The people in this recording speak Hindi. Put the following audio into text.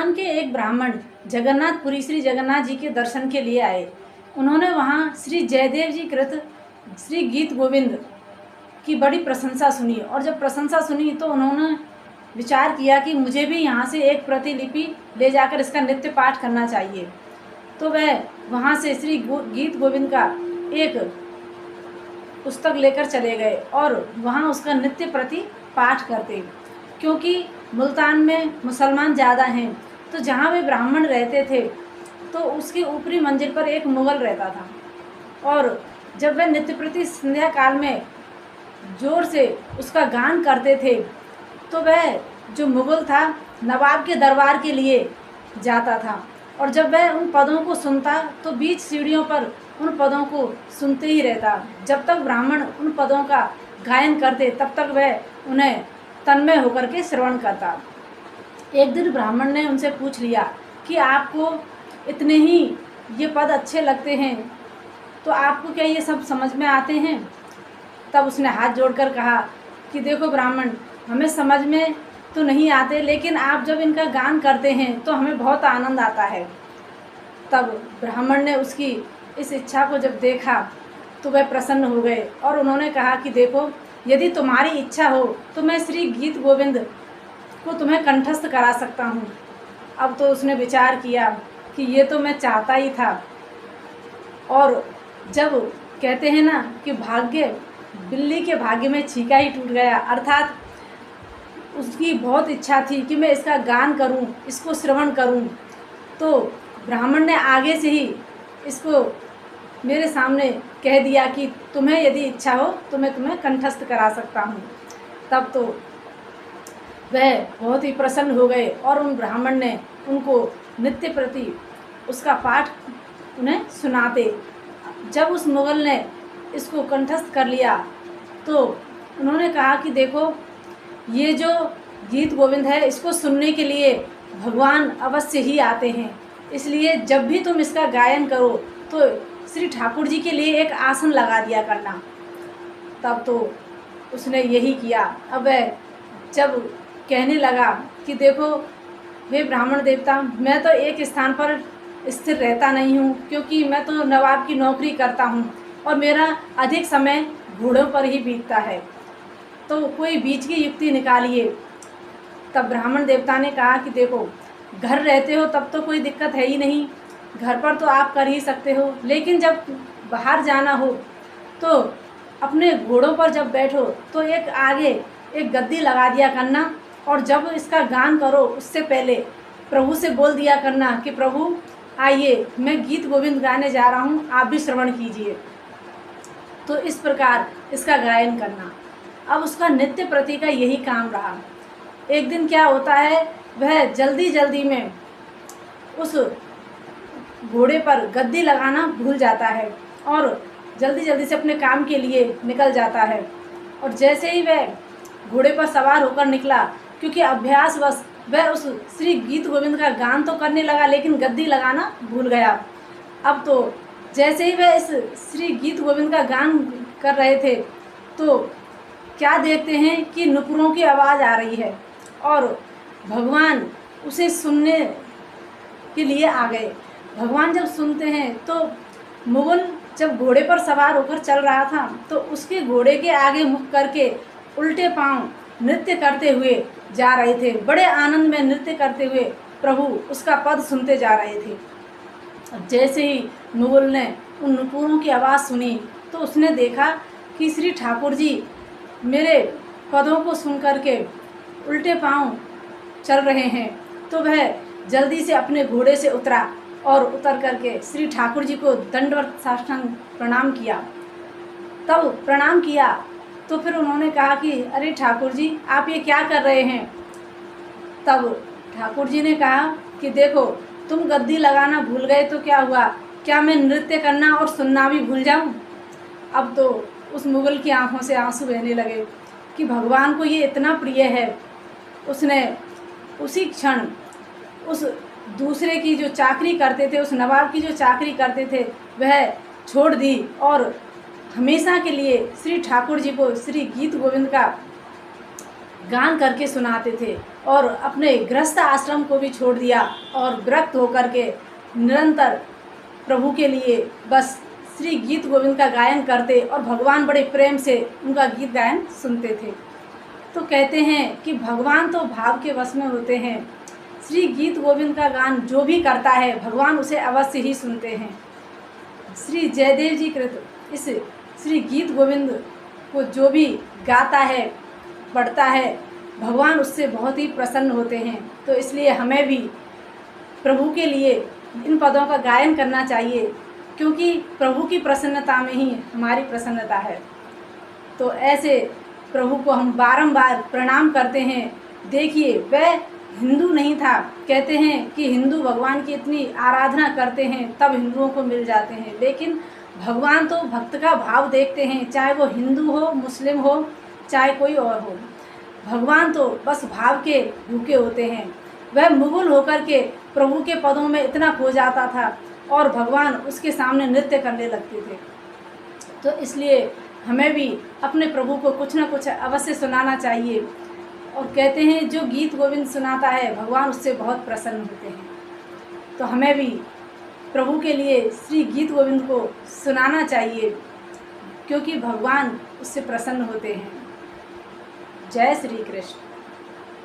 मुल्तान के एक ब्राह्मण जगन्नाथपुरी श्री जगन्नाथ जी के दर्शन के लिए आए। उन्होंने वहाँ श्री जयदेव जी कृत श्री गीत गोविंद की बड़ी प्रशंसा सुनी और जब प्रशंसा सुनी तो उन्होंने विचार किया कि मुझे भी यहाँ से एक प्रतिलिपि ले जाकर इसका नित्य पाठ करना चाहिए। तो वह वहाँ से श्री गीत गोविंद का एक पुस्तक लेकर चले गए और वहाँ उसका नित्य प्रति पाठ करते। क्योंकि मुल्तान में मुसलमान ज़्यादा हैं, तो जहाँ वे ब्राह्मण रहते थे तो उसकी ऊपरी मंजिल पर एक मुग़ल रहता था और जब वह नित्य प्रति संध्या काल में ज़ोर से उसका गान करते थे तो वह जो मुग़ल था नवाब के दरबार के लिए जाता था और जब वह उन पदों को सुनता तो बीच सीढ़ियों पर उन पदों को सुनते ही रहता। जब तक ब्राह्मण उन पदों का गायन करते तब तक वह उन्हें तन्मय होकर के श्रवण करता। एक दिन ब्राह्मण ने उनसे पूछ लिया कि आपको इतने ही ये पद अच्छे लगते हैं तो आपको क्या ये सब समझ में आते हैं? तब उसने हाथ जोड़कर कहा कि देखो ब्राह्मण, हमें समझ में तो नहीं आते, लेकिन आप जब इनका गान करते हैं तो हमें बहुत आनंद आता है। तब ब्राह्मण ने उसकी इस इच्छा को जब देखा तो वह प्रसन्न हो गए और उन्होंने कहा कि देखो, यदि तुम्हारी इच्छा हो तो मैं श्री गीत गोविंद को तुम्हें कंठस्थ करा सकता हूँ। अब तो उसने विचार किया कि ये तो मैं चाहता ही था। और जब कहते हैं ना कि भाग्य बिल्ली के भाग्य में छीका ही टूट गया, अर्थात उसकी बहुत इच्छा थी कि मैं इसका गान करूं, इसको श्रवण करूं, तो ब्राह्मण ने आगे से ही इसको मेरे सामने कह दिया कि तुम्हें यदि इच्छा हो तो मैं तुम्हें कंठस्थ करा सकता हूं। तब तो वह बहुत ही प्रसन्न हो गए और उन ब्राह्मण ने उनको नित्य प्रति उसका पाठ उन्हें सुनाते। जब उस मुग़ल ने इसको कंठस्थ कर लिया तो उन्होंने कहा कि देखो, ये जो गीत गोविंद है इसको सुनने के लिए भगवान अवश्य ही आते हैं, इसलिए जब भी तुम इसका गायन करो तो श्री ठाकुर जी के लिए एक आसन लगा दिया करना। तब तो उसने यही किया। अब वह जब कहने लगा कि देखो वे ब्राह्मण देवता, मैं तो एक स्थान पर स्थिर रहता नहीं हूँ, क्योंकि मैं तो नवाब की नौकरी करता हूँ और मेरा अधिक समय घोड़ों पर ही बीतता है, तो कोई बीच की युक्ति निकालिए। तब ब्राह्मण देवता ने कहा कि देखो, घर रहते हो तब तो कोई दिक्कत है ही नहीं, घर पर तो आप कर ही सकते हो, लेकिन जब बाहर जाना हो तो अपने घोड़ों पर जब बैठो तो एक आगे एक गद्दी लगा दिया करना और जब इसका गान करो उससे पहले प्रभु से बोल दिया करना कि प्रभु आइए, मैं गीत गोविंद गाने जा रहा हूँ, आप भी श्रवण कीजिए। तो इस प्रकार इसका गायन करना। अब उसका नित्य प्रति का यही काम रहा। एक दिन क्या होता है, वह जल्दी जल्दी में उस घोड़े पर गद्दी लगाना भूल जाता है और जल्दी जल्दी से अपने काम के लिए निकल जाता है। और जैसे ही वह घोड़े पर सवार होकर निकला, क्योंकि अभ्यासवश वह उस श्री गीत गोविंद का गान तो करने लगा लेकिन गद्दी लगाना भूल गया। अब तो जैसे ही वह इस श्री गीत गोविंद का गान कर रहे थे तो क्या देखते हैं कि नुपुरों की आवाज़ आ रही है और भगवान उसे सुनने के लिए आ गए। भगवान जब सुनते हैं तो मुग़ल जब घोड़े पर सवार होकर चल रहा था तो उसके घोड़े के आगे मुख करके उल्टे पांव नृत्य करते हुए जा रहे थे। बड़े आनंद में नृत्य करते हुए प्रभु उसका पद सुनते जा रहे थे। जैसे ही मुग़ल ने उन नुपुरों की आवाज़ सुनी तो उसने देखा कि श्री ठाकुर जी मेरे पदों को सुन करके उल्टे पांव चल रहे हैं। तो वह जल्दी से अपने घोड़े से उतरा और उतर करके श्री ठाकुर जी को दंडवत साष्टांग प्रणाम किया। तब प्रणाम किया तो फिर उन्होंने कहा कि अरे ठाकुर जी, आप ये क्या कर रहे हैं? तब ठाकुर जी ने कहा कि देखो, तुम गद्दी लगाना भूल गए तो क्या हुआ, क्या मैं नृत्य करना और सुनना भी भूल जाऊं? अब तो उस मुग़ल की आंखों से आंसू बहने लगे कि भगवान को ये इतना प्रिय है। उसने उसी क्षण उस दूसरे की जो चाकरी करते थे, उस नवाब की जो चाकरी करते थे, वह छोड़ दी और हमेशा के लिए श्री ठाकुर जी को श्री गीत गोविंद का गान करके सुनाते थे और अपने गृहस्थ आश्रम को भी छोड़ दिया और विरक्त होकर के निरंतर प्रभु के लिए बस श्री गीत गोविंद का गायन करते और भगवान बड़े प्रेम से उनका गीत गायन सुनते थे। तो कहते हैं कि भगवान तो भाव के वश में होते हैं। श्री गीत गोविंद का गान जो भी करता है भगवान उसे अवश्य ही सुनते हैं। श्री जयदेव जी कृत इस श्री गीत गोविंद को जो भी गाता है, पढ़ता है, भगवान उससे बहुत ही प्रसन्न होते हैं। तो इसलिए हमें भी प्रभु के लिए इन पदों का गायन करना चाहिए, क्योंकि प्रभु की प्रसन्नता में ही हमारी प्रसन्नता है। तो ऐसे प्रभु को हम बारंबार प्रणाम करते हैं। देखिए, वह हिंदू नहीं था। कहते हैं कि हिंदू भगवान की इतनी आराधना करते हैं तब हिंदुओं को मिल जाते हैं, लेकिन भगवान तो भक्त का भाव देखते हैं, चाहे वो हिंदू हो, मुस्लिम हो, चाहे कोई और हो। भगवान तो बस भाव के भूखे होते हैं। वह मुगल होकर के प्रभु के पदों में इतना खो जाता था और भगवान उसके सामने नृत्य करने लगते थे। तो इसलिए हमें भी अपने प्रभु को कुछ न कुछ अवश्य सुनाना चाहिए। और कहते हैं जो गीत गोविंद सुनाता है भगवान उससे बहुत प्रसन्न होते हैं। तो हमें भी प्रभु के लिए श्री गीत गोविंद को सुनाना चाहिए, क्योंकि भगवान उससे प्रसन्न होते हैं। जय श्री कृष्ण।